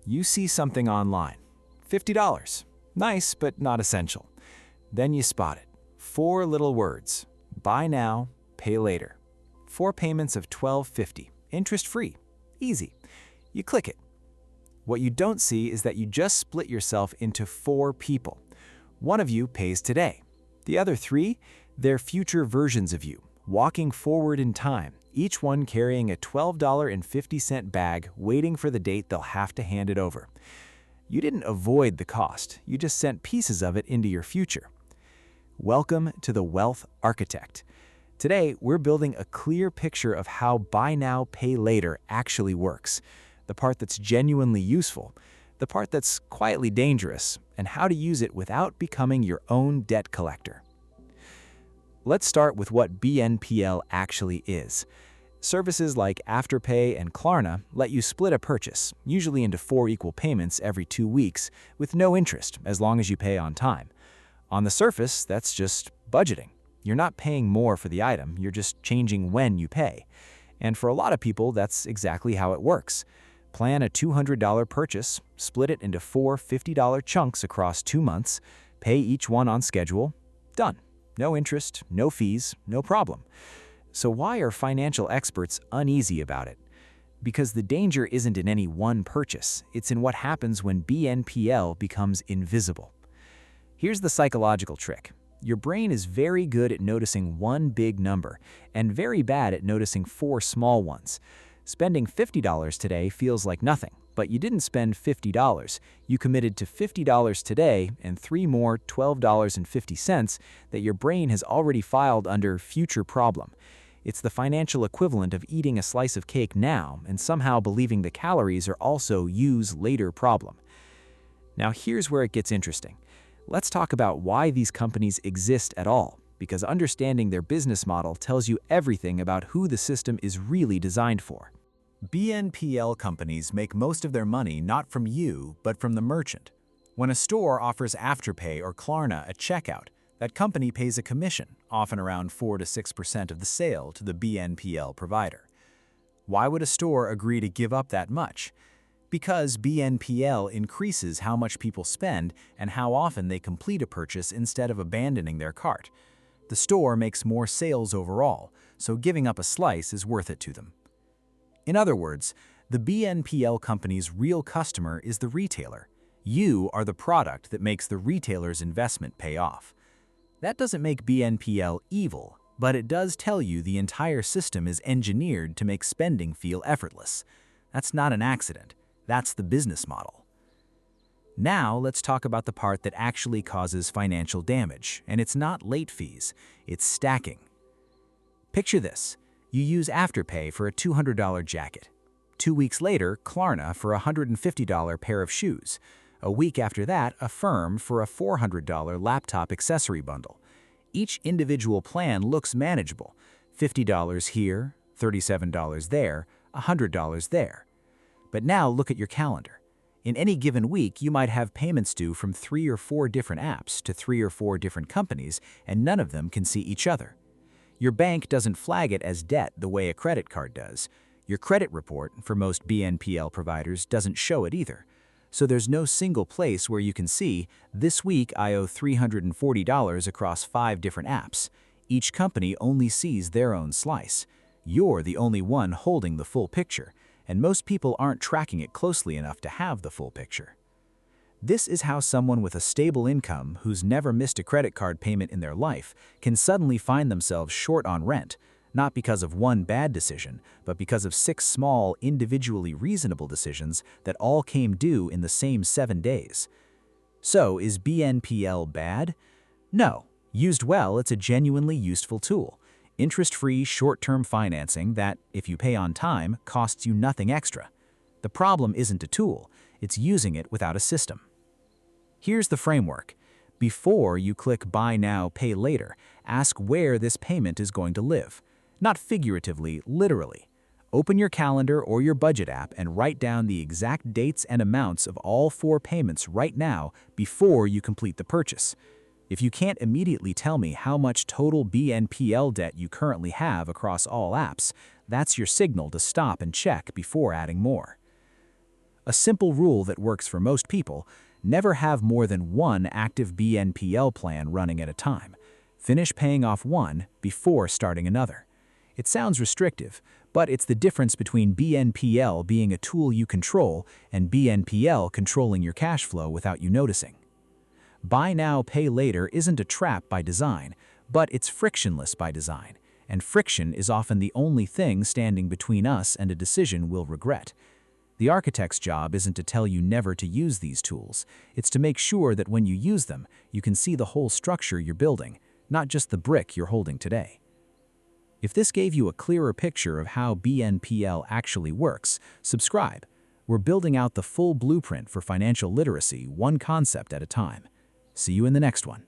You see something online. $50. Nice, but not essential. Then you spot it. 4 little words. Buy now, pay later. 4 payments of $12.50. Interest-free. Easy. You click it. What you don't see is that you just split yourself into 4 people. One of you pays today. The other 3, they're future versions of you, walking forward in time, each one carrying a $12.50 bag waiting for the date they'll have to hand it over. You didn't avoid the cost, you just sent pieces of it into your future. Welcome to the Wealth Architect. Today, we're building a clear picture of how buy now, pay later actually works, the part that's genuinely useful, the part that's quietly dangerous, and how to use it without becoming your own debt collector. Let's start with what BNPL actually is. Services like Afterpay and Klarna let you split a purchase, usually into 4 equal payments every 2 weeks, with no interest as long as you pay on time. On the surface, that's just budgeting. You're not paying more for the item, you're just changing when you pay. And for a lot of people, that's exactly how it works. Plan a $200 purchase, split it into 4 $50 chunks across 2 months, pay each one on schedule, done. No interest, no fees, no problem. So why are financial experts uneasy about it? Because the danger isn't in any one purchase, it's in what happens when BNPL becomes invisible. Here's the psychological trick. Your brain is very good at noticing one big number and very bad at noticing 4 small ones. Spending $50 today feels like nothing, but you didn't spend $50. You committed to $50 today and 3 more $12.50 that your brain has already filed under future problem. It's the financial equivalent of eating a slice of cake now and somehow believing the calories are also use later problem. Now here's where it gets interesting. Let's talk about why these companies exist at all, because understanding their business model tells you everything about who the system is really designed for. BNPL companies make most of their money not from you, but from the merchant. When a store offers Afterpay or Klarna at checkout, that company pays a commission, often around 4 to 6% of the sale, to the BNPL provider. Why would a store agree to give up that much? Because BNPL increases how much people spend and how often they complete a purchase instead of abandoning their cart. The store makes more sales overall, so giving up a slice is worth it to them. In other words, the BNPL company's real customer is the retailer. You are the product that makes the retailer's investment pay off. That doesn't make BNPL evil, but it does tell you the entire system is engineered to make spending feel effortless. That's not an accident. That's the business model. Now let's talk about the part that actually causes financial damage, and it's not late fees, it's stacking. Picture this. You use Afterpay for a $200 jacket. 2 weeks later, Klarna for a $150 pair of shoes. A week after that, Affirm for a $400 laptop accessory bundle. Each individual plan looks manageable. $50 here, $37 there, $100 there. But now look at your calendar. In any given week, you might have payments due from 3 or 4 different apps to 3 or 4 different companies, and none of them can see each other. Your bank doesn't flag it as debt the way a credit card does. Your credit report, for most BNPL providers, doesn't show it either. So there's no single place where you can see, this week I owe $340 across 5 different apps. Each company only sees their own slice. You're the only one holding the full picture, and most people aren't tracking it closely enough to have the full picture. This is how someone with a stable income who's never missed a credit card payment in their life can suddenly find themselves short on rent, not because of one bad decision, but because of 6 small, individually reasonable decisions that all came due in the same 7 days. So, is BNPL bad? No. Used well, it's a genuinely useful tool. Interest-free, short-term financing that, if you pay on time, costs you nothing extra. The problem isn't a tool, it's using it without a system. Here's the framework. Before you click Buy Now, Pay Later, ask where this payment is going to live. Not figuratively, literally. Open your calendar or your budget app and write down the exact dates and amounts of all 4 payments right now before you complete the purchase. If you can't immediately tell me how much total BNPL debt you currently have across all apps, that's your signal to stop and check before adding more. A simple rule that works for most people: never have more than one active BNPL plan running at a time. Finish paying off one before starting another. It sounds restrictive, but it's the difference between BNPL being a tool you control and BNPL controlling your cash flow without you noticing. Buy now, pay later isn't a trap by design, but it's frictionless by design, and friction is often the only thing standing between us and a decision we'll regret. The architect's job isn't to tell you never to use these tools. It's to make sure that when you use them, you can see the whole structure you're building, not just the brick you're holding today. If this gave you a clearer picture of how BNPL actually works, subscribe. We're building out the full blueprint for financial literacy, one concept at a time. See you in the next one.